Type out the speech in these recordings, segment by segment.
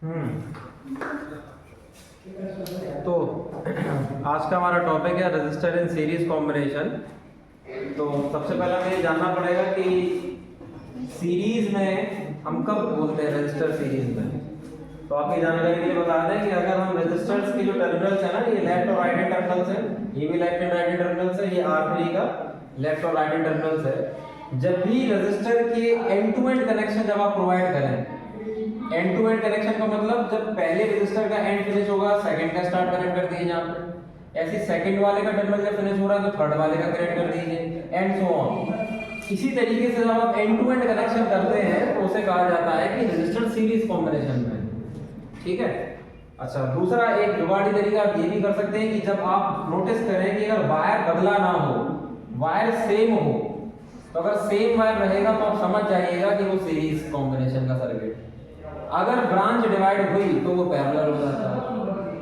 तो आज का हमारा टॉपिक है रजिस्टर इन सीरीज कॉम्बिनेशन। तो सबसे पहले हमें ये जानना पड़ेगा कि सीरीज में हम कब बोलते हैं रजिस्टर सीरीज में। तो आपकी जानकारी के लिए बता दें कि अगर हम रजिस्टर्स के जो टर्मिनल्स है ना, ये लेफ्ट और राइट हैंड टर्मिनल्स है, ये भी left and right hand terminals है, ये R3 का लेफ्ट और राइट हैंड टर्मिनल्स है। जब भी रजिस्टर के एंड टू एंड कनेक्शन जब आप प्रोवाइड करें, एंड टू एंड कनेक्शन का मतलब जब पहले रजिस्टर का एंड फिनिश होगा सेकंड का स्टार्ट कनेक्ट कर दीजिए यहाँ पे, ऐसे सेकंड वाले का टर्मिनल जब फिनिश हो रहा है तो थर्ड वाले का कनेक्ट कर दीजिए, एंड सो ऑन। इसी तरीके से जब आप एंड टू एंड कनेक्शन करते हैं तो उसे कहा जाता है कि रजिस्टर सीरीज कॉम्बिनेशन में। ठीक है। अच्छा, दूसरा एक जुगाड़ी तरीका आप ये भी कर सकते हैं कि जब आप नोटिस करें कि अगर वायर बदला ना हो, वायर सेम हो, तो अगर सेम वायर रहेगा तो आप समझ जाइएगा कि वो सीरीज कॉम्बिनेशन का सर्किट। अगर ब्रांच डिवाइड हुई तो वो पैरेलल हो जाता है।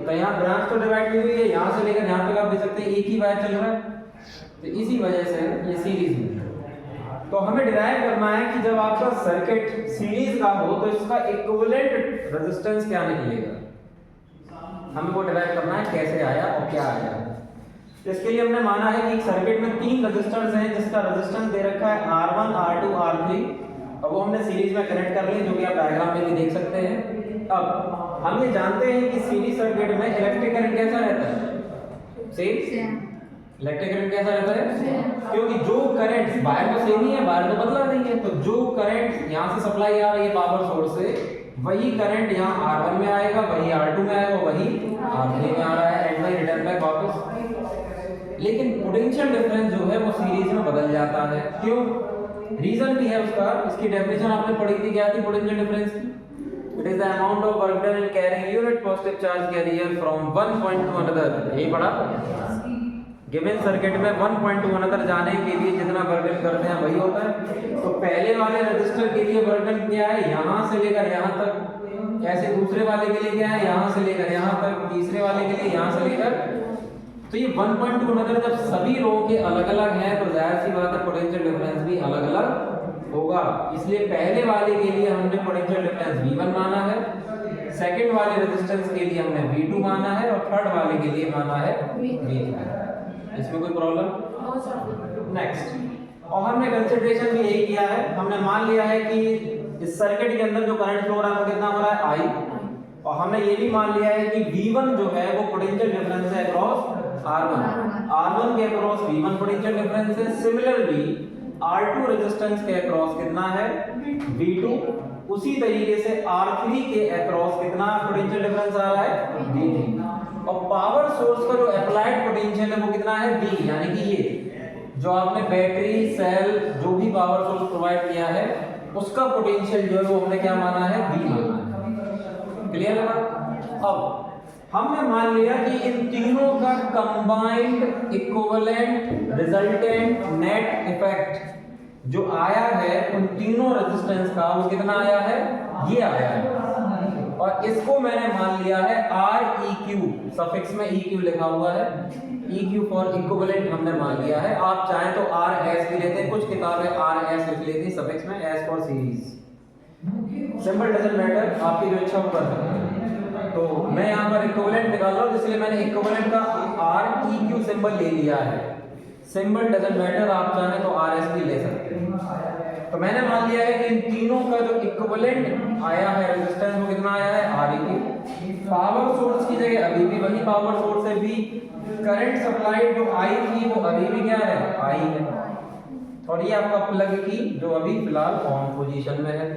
तो यहाँ ब्रांच तो डिवाइड नहीं हुई है, यहाँ से लेकर यहाँ तक आप देख सकते हैं एक ही वायर चल रहा है, तो इसी वजह से ये सीरीज में। तो हमें डिराइव करना है कि जब आपका सर्किट सीरीज का हो तो इसका इक्विवेलेंट रेजिस्टेंस क्या निकलेगा, हमें वो डिराइव करना है कैसे आया और क्या आया। तो इसके लिए हमने माना है कि एक सर्किट में 3 रजिस्टर्स हैं जिसका रेजिस्टेंस दे रखा है R1, R2, R3, और वो हमने सीरीज में कनेक्ट कर लिए, जो कि आप डायग्राम में भी देख सकते हैं। अब हम ये जानते हैं कि सीरीज सर्किट में इलेक्ट्रिक करंट कैसा रहता है, सेम। इलेक्ट्रिक करंट कैसा रहता है, क्योंकि जो करंट वायर तो सेम ही है, वायर तो बदला नहीं है, तो जो करंट यहाँ से सप्लाई आ रही है पावर सोर्स से, वही करंट यहाँ R1 में आएगा, वही R2 में आएगा, वही R3 में आ रहा है, एंड बाय रिटर्न बैक वापस। लेकिन पोटेंशियल डिफरेंस जो है वो सीरीज में बदल जाता है। क्यों? रीजन भी है उसका। इसकी डेफिनेशन आपने पढ़ी थी, क्या थी पोटेंशियल डिफरेंस की? It is the amount of work done in carrying unit positive charge carrier from one point two another. यही पढ़ा। गिवन सर्किट में वन पॉइंट टू अनदर जाने के लिए जितना वर्क डन करते हैं वही होता है। तो पहले वाले रजिस्टर के लिए वर्क डन क्या है, यहाँ से लेकर यहाँ तक। ऐसे दूसरे वाले के लिए क्या है, यहाँ से लेकर यहाँ तक। तीसरे वाले के लिए यहाँ से लेकर। तो ये 1.2 अगर जब सभी रो के अलग अलग हैं तो जाहिर सी बात है पोटेंशियल डिफरेंस भी अलग अलग होगा। इसलिए पहले वाले के लिए हमने पोटेंशियल डिफरेंस V1 माना है, सेकंड वाले रेजिस्टेंस के लिए हमने V2 माना है, और थर्ड वाले के लिए माना है V3। इसमें कोई प्रॉब्लम? नेक्स्ट, और हमने कंसीडरेशन भी यही किया है। हमने मान लिया है कि इस सर्किट के अंदर जो करंट फ्लो हो रहा है वो कितना हो रहा है, I, और हमने ये भी मान लिया है कि V1 जो है वो पोटेंशियल डिफरेंस है अक्रॉस R1 के अक्रॉस V1 पोटेंशियल डिफरेंस है। सिमिलरली R2 रेजिस्टेंस के अक्रॉस कितना है, V2। उसी तरीके से R3 के अक्रॉस कितना पोटेंशियल डिफरेंस आ रहा है, V3। और पावर सोर्स का जो अप्लाइड पोटेंशियल है वो कितना है, V, यानी कि ये जो आपने बैटरी सेल जो भी पावर सोर्स प्रोवाइड किया है उसका पोटेंशियल जो है वो हमने क्या माना है, V माना है। क्लियर है? अब हमने मान लिया कि इन तीनों का combined equivalent resultant net effect जो आया है उन तीनों रेजिस्टेंस का वो कितना आया है, ये आया है। और इसको मैंने मान लिया है REQ, सफिक्स में EQ लिखा हुआ है, EQ फॉर इक्विवेलेंट हमने मान लिया है। आप चाहें तो RS भी लेते हैं, कुछ किताबें RS लिख लेती हैं सफिक्स में, S for series. Symbol doesn't matter, आपकी जो इच्छा हो कर सकते हैं। तो मैं यहाँ पर इक्विवेलेंट निकाल रहा हूँ, इसलिए मैंने इक्विवेलेंट का REQ सिंबल ले लिया है। सिंबल डजंट मैटर, आप चाहें तो RS भी ले सकते हैं। तो मैंने मान लिया है कि इन तीनों का जो इक्विवेलेंट आया है रेजिस्टेंस वो कितना आया है, REQ। पावर सोर्स की जगह अभी भी वही पावर सोर्स है V। करंट सप्लाइड जो I थी वो अभी भी क्या है, I है। और ये आपका प्लग की जो अभी फिलहाल ऑन पोजीशन में है।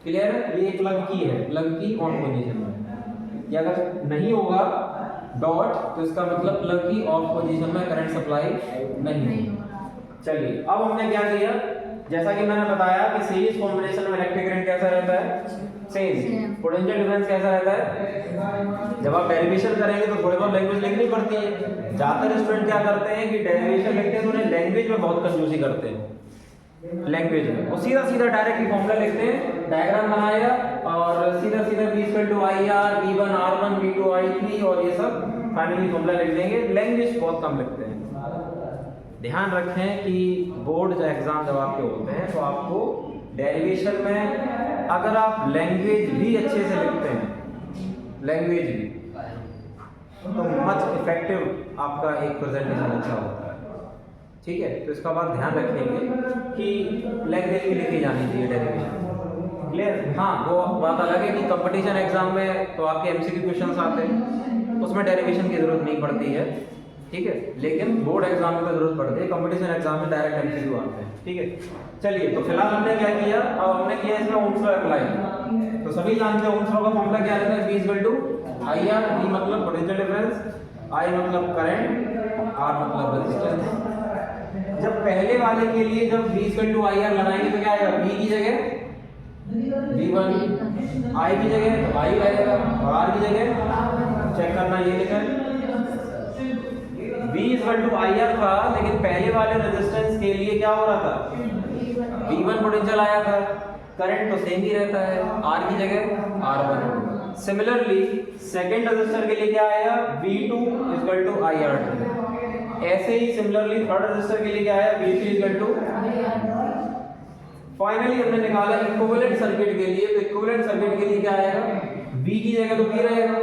क्लियर है? ये प्लग की है, प्लग की ऑन पोजीशन में। ये अगर नहीं होगा डॉट तो इसका मतलब प्लग की ऑफ पोजीशन में करंट सप्लाई नहीं होगा। चलिए, अब हमने क्या किया, जैसा कि मैंने बताया कि सीरीज कॉम्बिनेशन में इलेक्ट्रिक करंट कैसा रहता है, सेम। पोटेंशियल डिफरेंस कैसा रहता है? जब आप डेरिवेशन करेंगे तो थोड़ी बहुत लैंग्वेज लिखनी पड़ती है। ज्यादातर स्टूडेंट क्या करते हैं कि डेरिवेशन लिखते हैं तो उन्हें लैंग्वेज में बहुत कंफ्यूज करते हैं। लैंग्वेज में वो सीधा सीधा डायरेक्टली फॉर्मूला लिखते हैं, डायग्राम बनाया और सीधा सीधा V = IR, V1 R1, V2 I3 और ये सब फाइनली फॉर्मूला लिख देंगे। लैंग्वेज बहुत कम लिखते हैं। ध्यान रखें कि बोर्ड एग्जाम जब आपके होते हैं तो आपको डेरिवेशन में अगर आप लैंग्वेज भी अच्छे से लिखते हैं लैंग्वेज भी, तो मच इफेक्टिव आपका एक प्रेजेंटेशन अच्छा होता है। ठीक है, तो इसका बात ध्यान रखेंगे कि लैंग्वेज भी लिखी जानी चाहिए डेरिवेशन। क्लियर? हाँ, वो बात अलग है कि कंपटीशन एग्जाम में तो आपके एमसीक्यू क्वेश्चंस आते हैं, उसमें डेरिवेशन की जरूरत नहीं पड़ती है। ठीक है, लेकिन बोर्ड एग्जाम में तो जरूरत पड़ती है, कंपटीशन एग्जाम में डायरेक्ट एमसीक्यू आते हैं। ठीक है, चलिए तो फिलहाल हमने क्या किया, अब हमने किया इसमें ओम्स लॉ अप्लाई। तो सभी जानते हैं ओम्स लॉ का फॉर्मूला क्या रहता है, V = IR। V मतलब पोटेंशियल डिफरेंस, I मतलब करंट, R मतलब रेजिस्टेंस। जब पहले वाले के लिए जब V = IR लगाएंगे तो क्या आएगा, V की जगह V1, I की जगह तो I आएगा, और R की जगह चेक करना ये लिखा V = IR था, लेकिन पहले वाले रेजिस्टेंस के लिए क्या हो रहा था, V1 पोटेंशियल आया था, करंट तो सेम ही रहता है, R की जगह R1। सिमिलरली सेकंड रेजिस्टर के लिए क्या आया, V2 = IR2। ऐसे ही सिमिलरली थर्ड रेजिस्टर के लिए क्या आया, V3 = फाइनली हमने निकाला इक्विवेलेंट सर्किट के लिए। तो इक्विवेलेंट सर्किट के लिए क्या आएगा, V की जगह तो V रहेगा,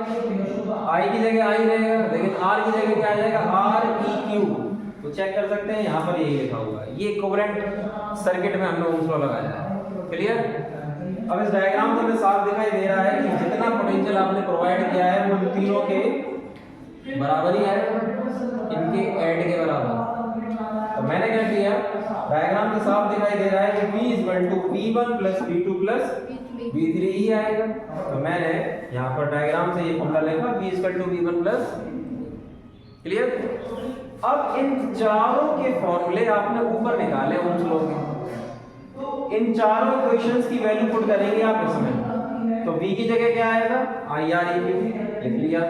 I की जगह I रहेगा, लेकिन R की जगह क्या आ जाएगा, REQ। तो चेक कर सकते हैं, यहाँ पर यही लिखा हुआ है। ये इक्विवेलेंट सर्किट में हमने ओम्स लॉ लगाया है। क्लियर? अब इस डायग्राम से हमें साफ दिखाई दे रहा है कि जितना पोटेंशियल आपने प्रोवाइड किया है वो इन तीनों के बराबर ही है, इनके ऐड के बराबर। तो मैंने क्या किया, डायग्राम से साफ दिखाई दे रहा है कि V = V1 + V2 + V3 ही आएगा। तो मैंने यहाँ पर डायग्राम से ये फॉर्मूला लिखा, V = V1 +। क्लियर? अब इन चारों के फॉर्मूले आपने ऊपर निकाले ओम्स लॉ के, इन चारों इक्वेशंस की वैल्यू पुट करेंगे आप इसमें। तो V की जगह क्या आएगा, IREQ लिख लिया।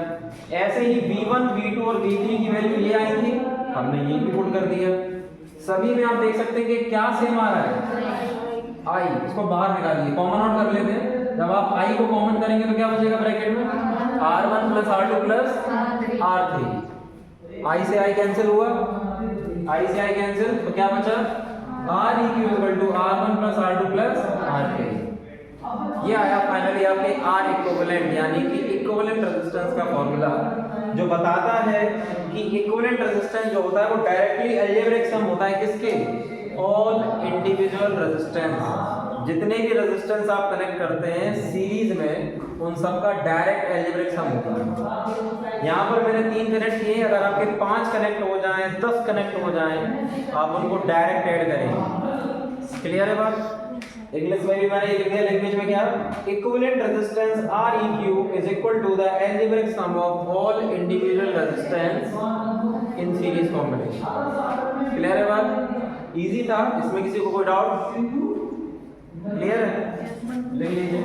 ऐसे ही V1, V2 और V3 की वैल्यू ये आई थी, हमने ये भी पुट कर दिया। सभी में आप देख सकते हैं कि क्या सेम आ रहा है, I। इसको बाहर निकालिए, कॉमन आउट कर लेते हैं। जब आप I को कॉमन करेंगे तो क्या बचेगा ब्रैकेट में, R1 + R2 + R3। I से I कैंसिल हुआ, I से I कैंसिल, तो क्या बचा, REQ = R1 + R2 + R3। ये आया फाइनली आपके R इक्विवेलेंट, यानी कि इक्विवेलेंट रेजिस्टेंस का फॉर्मूला, जो बताता है कि इक्विवेलेंट रेजिस्टेंस जो होता है वो डायरेक्टली अलजेब्रिक सम होता है किसके, ऑल इंडिविजुअल रेजिस्टेंस। जितने भी रेजिस्टेंस आप कनेक्ट करते हैं सीरीज में, उन सब का डायरेक्ट अलजेब्रिक सम होता है। यहाँ पर मैंने 3 कनेक्ट किए, अगर आपके 5 कनेक्ट हो जाएं, 10 कनेक्ट हो जाएं, आप उनको डायरेक्ट ऐड करेंगे। क्लियर है बात? इंग्लिश में भी मैंने ये लिख दिया, लैंग्वेज में क्या, equivalent resistance REQ = the algebraic sum of all individual resistance in series combination. Clear है बात? इजी था, इसमें किसी को कोई डाउट? क्लियर है? लिख लीजिए।